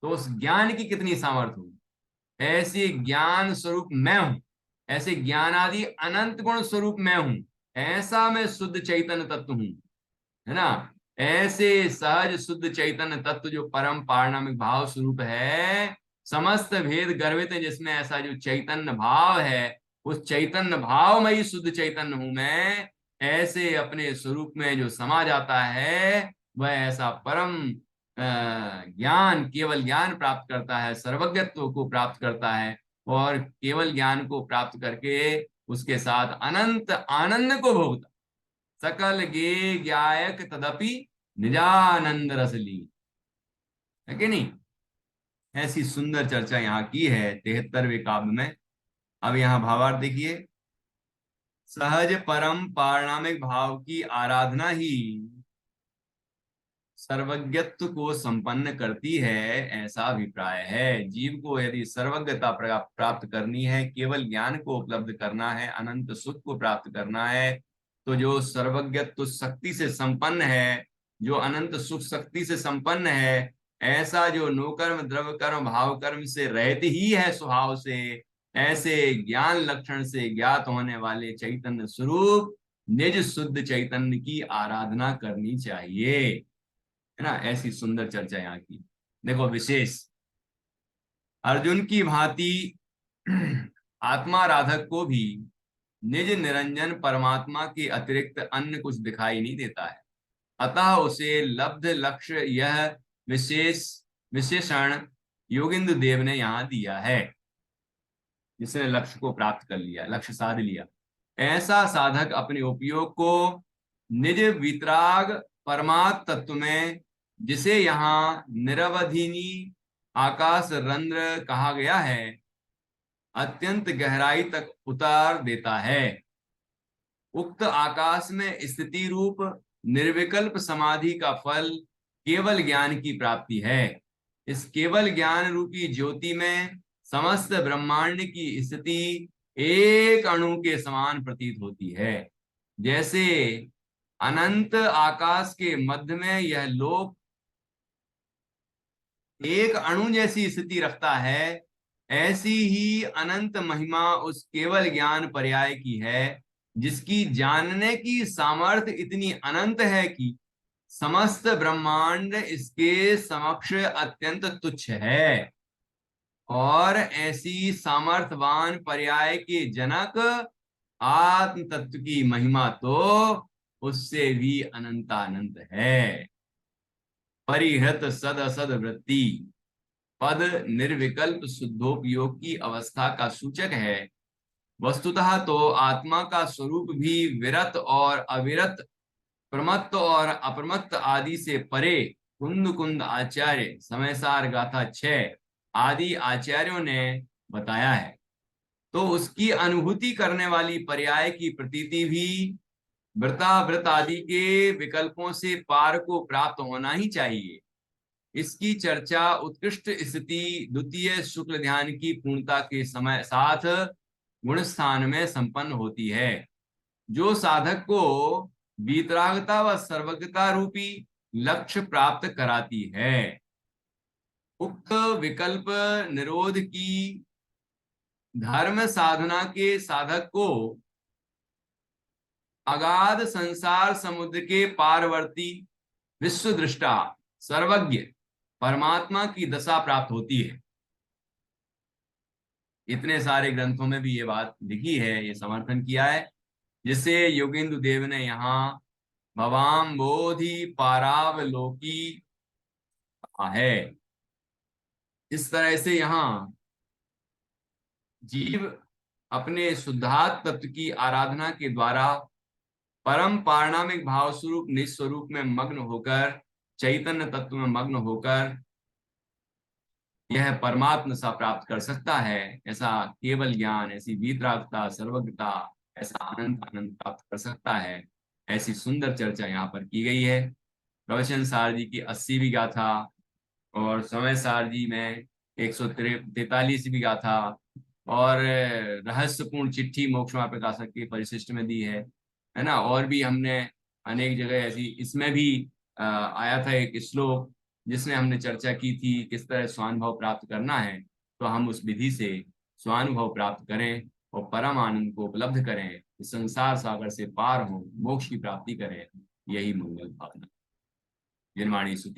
तो उस ज्ञान की कितनी सामर्थ्य होगी? ऐसे ज्ञान स्वरूप मैं हूं, ऐसे ज्ञान आदि अनंत गुण स्वरूप मैं हूं, ऐसा मैं शुद्ध चैतन्य तत्व हूं, है ना। ऐसे सहज शुद्ध चैतन्य तत्व जो परम पारणामिक भाव स्वरूप है, समस्त भेद गर्वित है जिसमें, ऐसा जो चैतन्य भाव है, उस चैतन्य भाव में ही शुद्ध चैतन्य हूं मैं। ऐसे अपने स्वरूप में जो समा जाता है वह ऐसा परम ज्ञान, केवल ज्ञान प्राप्त करता है, सर्वज्ञत्व को प्राप्त करता है, और केवल ज्ञान को प्राप्त करके उसके साथ अनंत आनंद को भोगता। सकल गे ज्ञायक तदपि निजानंद रसली, है कि नहीं। ऐसी सुंदर चर्चा यहाँ की है 73वें काव्य में। अब यहाँ भावार्थ देखिए। सहज परम पारणामिक भाव की आराधना ही सर्वज्ञत्व को संपन्न करती है, ऐसा अभिप्राय है। जीव को यदि सर्वज्ञता प्राप्त करनी है, केवल ज्ञान को उपलब्ध करना है, अनंत सुख को प्राप्त करना है, तो जो सर्वज्ञत्व शक्ति से संपन्न है, जो अनंत सुख शक्ति से संपन्न है, ऐसा जो नोकर्म द्रव्य कर्म भाव कर्म से रहते ही है स्वभाव से, ऐसे ज्ञान लक्षण से ज्ञात होने वाले चैतन्य स्वरूप निज शुद्ध चैतन्य की आराधना करनी चाहिए, है ना। ऐसी सुंदर चर्चा यहाँ की। देखो विशेष अर्जुन की भांति आत्माराधक को भी निज निरंजन परमात्मा के अतिरिक्त अन्य कुछ दिखाई नहीं देता है, अतः उसे लब्ध लक्ष्य यह विशेषण योगिंद्र देव ने यहाँ दिया है। जिसने लक्ष्य को प्राप्त कर लिया, लक्ष्य साध लिया, ऐसा साधक अपने उपयोग को निज वितराग परमात्म तत्व में, जिसे यहाँ निरवधिनी आकाश रंध्र कहा गया है, अत्यंत गहराई तक उतार देता है। उक्त आकाश में स्थिति रूप निर्विकल्प समाधि का फल केवल ज्ञान की प्राप्ति है। इस केवल ज्ञान रूपी ज्योति में समस्त ब्रह्मांड की स्थिति एक अणु के समान प्रतीत होती है। जैसे अनंत आकाश के मध्य में यह लोक एक अणु जैसी स्थिति रखता है, ऐसी ही अनंत महिमा उस केवल ज्ञान पर्याय की है, जिसकी जानने की सामर्थ्य इतनी अनंत है कि समस्त ब्रह्मांड इसके समक्ष अत्यंत तुच्छ है। और ऐसी सामर्थ्यवान पर्याय के जनक आत्म तत्व की महिमा तो उससे भी अनंतानंत है। परिहृत सद असद वृत्ति पद निर्विकल्प शुद्धोपयोग की अवस्था का सूचक है। वस्तुतः तो आत्मा का स्वरूप भी विरत और अविरत, प्रमत्त और अप्रमत्त आदि से परे कुंद कुंद आचार्य समयसार गाथा 6 आदि आचार्यों ने बताया है। तो उसकी अनुभूति करने वाली पर्याय की प्रतीति भी वृतावृत आदि के विकल्पों से पार को प्राप्त होना ही चाहिए। इसकी चर्चा उत्कृष्ट स्थिति द्वितीय शुक्ल ध्यान की पूर्णता के समय साथ गुण स्थान में संपन्न होती है, जो साधक को वीतरागता व सर्वज्ञता रूपी लक्ष्य प्राप्त कराती है। उक्त विकल्प निरोध की धर्म साधना के साधक को अगाध संसार समुद्र के पारवर्ती विश्व दृष्टा सर्वज्ञ परमात्मा की दशा प्राप्त होती है। इतने सारे ग्रंथों में भी ये बात लिखी है, ये समर्थन किया है, जिसे योगेंद्र देव ने यहाँ भवाम बोधि पारावलोकी कहा है। इस तरह से यहाँ जीव अपने शुद्धात्म तत्व की आराधना के द्वारा परम पारणामिक भाव स्वरूप निज स्वरूप में मग्न होकर, चैतन्य तत्व में मग्न होकर यह परमात्मा सा प्राप्त कर सकता है। ऐसा केवल ज्ञान, ऐसी वीतरागता, सर्वज्ञता, ऐसा अनंत आनंद प्राप्त कर सकता है। ऐसी सुंदर चर्चा यहाँ पर की गई है। प्रवचन सार जी की 80वीं गाथा और समय सार जी में 143वीं गाथा और रहस्यपूर्ण चिट्ठी मोक्षमा प्रकाशक के परिशिष्ट में दी है ना। और भी हमने अनेक जगह ऐसी, इसमें भी आया था एक श्लोक जिसमें हमने चर्चा की थी किस तरह स्वानुभव प्राप्त करना है। तो हम उस विधि से स्वानुभव प्राप्त करें और परम आनंद को उपलब्ध करें, इस संसार सागर से पार हो, मोक्ष की प्राप्ति करें, यही मंगल भावना। निर्माणी स्तुति।